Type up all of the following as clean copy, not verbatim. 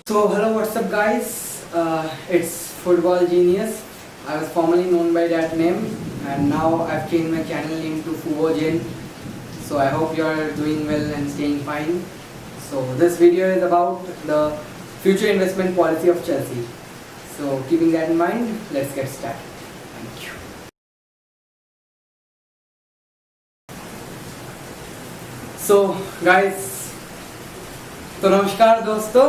So hello, what's up guys? It's Football Genius. I was formerly known by that name and now I've changed my channel name to Fubogen. So I hope you are doing well and staying fine. So this video is about the future investment policy of Chelsea. So keeping that in mind, let's get started. Thank you. So guys, तो नमस्कार दोस्तों,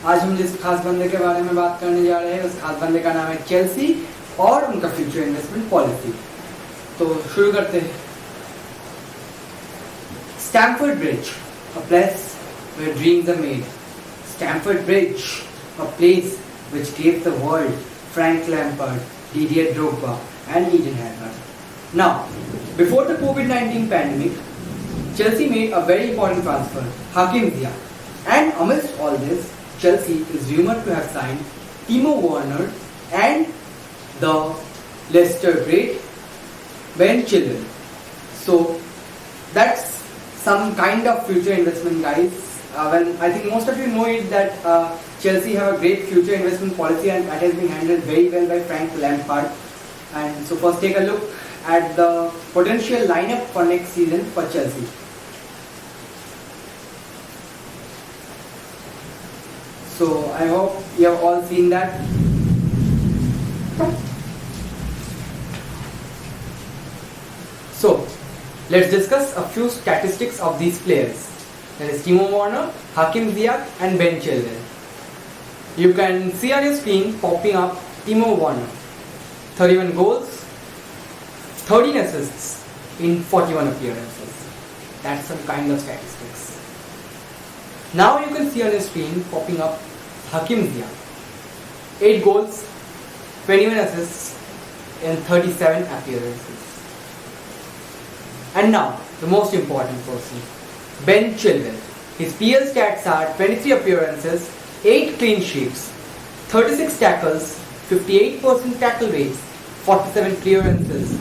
आज हम जिस खास बंदे के बारे में बात करने जा रहे हैं उस खास बंदे का नाम है चेल्सी और उनका फ्यूचर इन्वेस्टमेंट पॉलिसी। तो शुरू करते हैं। Stamford bridge, a place where dreams are made. Stamford Bridge, a place which gave the world Frank Lampard, Didier Drogba and Eden Hazard. Now, before the COVID-19 pandemic, Chelsea made a very important transfer, Hakim Ziyech. And amidst all this, Chelsea is rumored to have signed Timo Werner and the Leicester great Ben Chilwell. So that's some kind of future investment, guys. When I think most of you know it that Chelsea have a great future investment policy and that has been handled very well by Frank Lampard. And so first take a look at the potential lineup for next season for Chelsea. So I hope you have all seen that. So let's discuss a few statistics of these players. That is Timo Werner, Hakim Ziyech and Ben Chilwell. You can see on your screen popping up Timo Werner. 31 goals, 13 assists in 41 appearances. That's some kind of statistics. Now you can see on your screen popping up Hakim Ziyech. 8 goals, 21 assists in 37 appearances. And now, the most important person, Ben Chilwell. His PL stats are 23 appearances, 8 clean sheets, 36 tackles, 58% tackle rates, 47 clearances,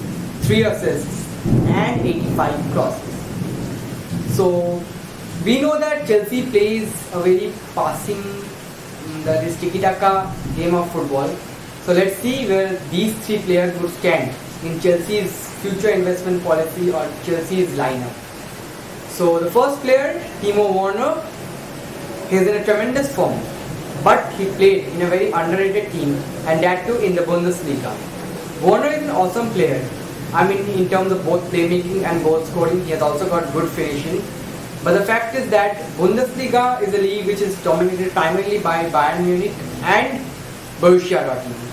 3 assists and 85 crosses. So, we know that Chelsea plays a very passing, that is tiki-taka game of football. So let's see where these three players would stand in Chelsea's future investment policy or Chelsea's lineup. So the first player, Timo Werner, he is in a tremendous form, but he played in a very underrated team and that too in the Bundesliga. Werner is an awesome player. I mean, in terms of both playmaking and goal scoring, he has also got good finishing. But the fact is that Bundesliga is a league which is dominated primarily by Bayern Munich and Borussia Dortmund.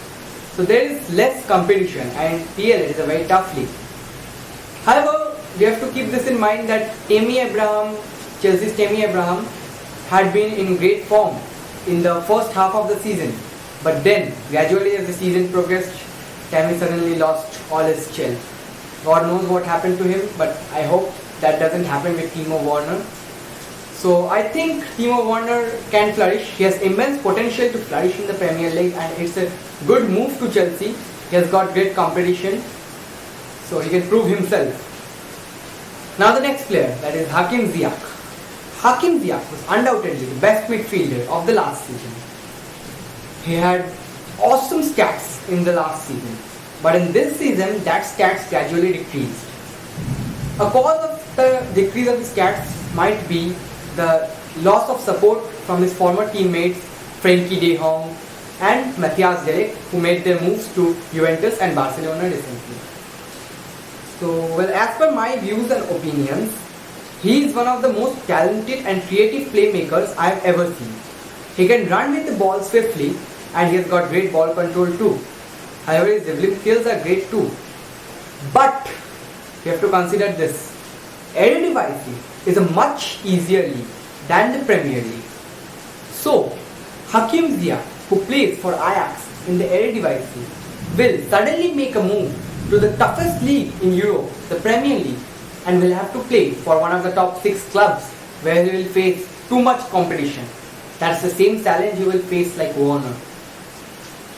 So there is less competition and PL is a very tough league. However, we have to keep this in mind that Tammy Abraham, Chelsea's Tammy Abraham had been in great form in the first half of the season. But then, gradually as the season progressed, Tammy suddenly lost all his chill. God knows what happened to him, but I hope that doesn't happen with Timo Werner. So I think Timo Werner can flourish. He has immense potential to flourish in the Premier League and it's a good move to Chelsea. He has got great competition, so he can prove himself. Now the next player, that is Hakim Ziyech. Hakim Ziyech was undoubtedly the best midfielder of the last season. He had awesome stats in the last season, but in this season that stats gradually decreased. A cause of the decrease of his stats might be the loss of support from his former teammates Frenkie de Jong and Matthias de Ligt, who made their moves to Juventus and Barcelona recently. So, well, as per my views and opinions, he is one of the most talented and creative playmakers I have ever seen. He can run with the ball swiftly and he has got great ball control too. However, his dribbling skills are great too. But you have to consider this. Eredivisie is a much easier league than the Premier League. So, Hakim Ziyech, who plays for Ajax in the Eredivisie, will suddenly make a move to the toughest league in Europe, the Premier League, and will have to play for one of the top 6 clubs where he will face too much competition. That's the same challenge he will face like Werner.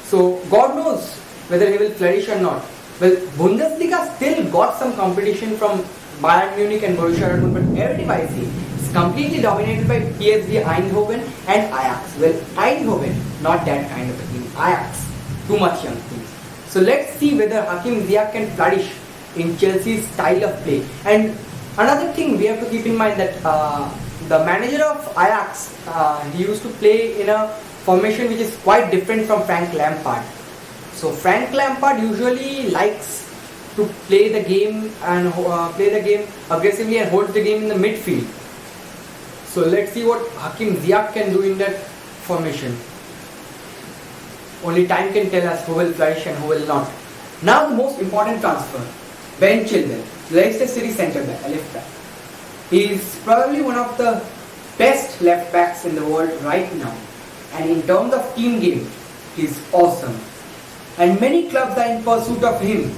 So, God knows whether he will flourish or not. Well, Bundesliga still got some competition from Bayern Munich and Borussia Dortmund, but Eredivisie completely dominated by PSV Eindhoven and Ajax. Well, Eindhoven, not that kind of a team. Ajax, too much young team. So let's see whether Hakim Ziyech can flourish in Chelsea's style of play. And another thing we have to keep in mind that the manager of Ajax, he used to play in a formation which is quite different from Frank Lampard. So Frank Lampard usually likes to play the game and play the game aggressively and holds the game in the midfield. So let's see what Hakim Ziyech can do in that formation. Only time can tell us who will flourish and who will not. Now the most important transfer, Ben Chilwell, Leicester City centre back, left back. He is probably one of the best left backs in the world right now. And in terms of team game, he is awesome. And many clubs are in pursuit of him.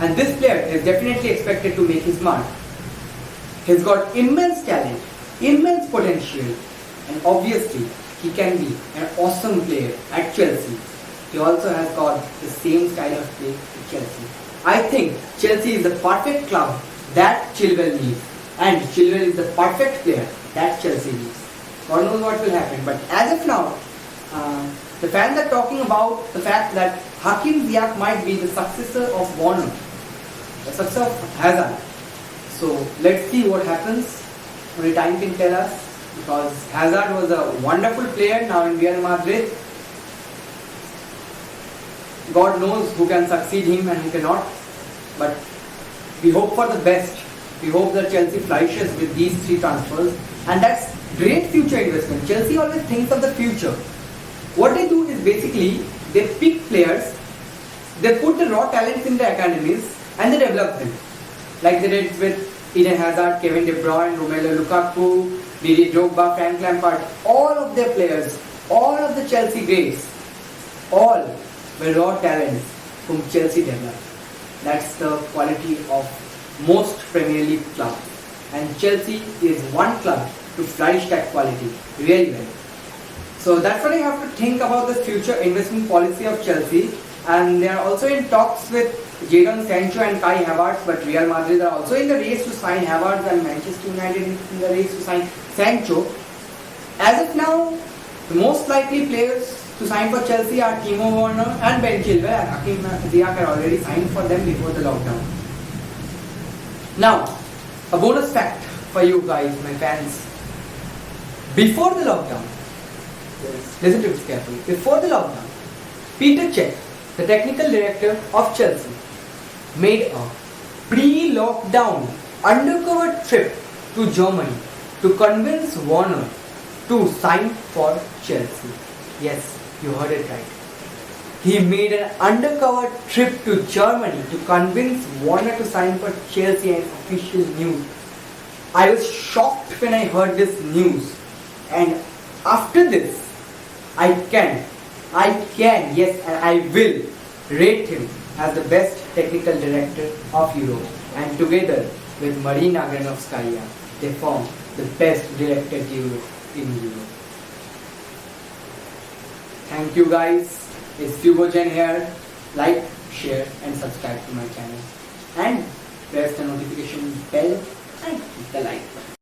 And this player is definitely expected to make his mark. He's got immense talent, immense potential, and obviously he can be an awesome player at Chelsea. He also has got the same style of play at Chelsea. I think Chelsea is the perfect club that Chilwell needs, and Chilwell is the perfect player that Chelsea needs. God knows what will happen, but as of now, the fans are talking about the fact that Hakim Ziyech might be the successor of Warner, the successor of Hazard. So let's see what happens. Only time can tell us, because Hazard was a wonderful player now in Real Madrid. God knows who can succeed him and who cannot. But we hope for the best. We hope that Chelsea flourishes with these three transfers, and that's great future investment. Chelsea always thinks of the future. What they do is basically they pick players, they put the raw talents in the academies and they develop them. Like they did with Eden Hazard, Kevin De Bruyne, Romelu Lukaku, Didier Drogba, Frank Lampard. All of their players, all of the Chelsea greats, all were raw talents whom Chelsea developed. That's the quality of most Premier League clubs. And Chelsea is one club to flourish that quality really well. So that's what I have to think about the future investment policy of Chelsea. And they are also in talks with Jadon Sancho and Kai Havertz, but Real Madrid are also in the race to sign Havertz, and Manchester United in the race to sign Sancho. As of now, the most likely players to sign for Chelsea are Timo Werner and Ben Chilwell. Hakim Ziyech are already signed for them before the lockdown. Now, a bonus fact for you guys, my fans. Before the lockdown, listen to this carefully. Before the lockdown, Peter Cech, the technical director of Chelsea, made a pre-lockdown undercover trip to Germany to convince Werner to sign for Chelsea. Yes, you heard it right. He made an undercover trip to Germany to convince Werner to sign for Chelsea, and official news. I was shocked when I heard this news, and after this, I can, yes, and I will rate him as the best technical director of Europe. And together with Marina Granovskaya, they form the best director duo in Europe. Thank you guys. It's Fugogen here. Like, share and subscribe to my channel. And press the notification bell and hit the like button.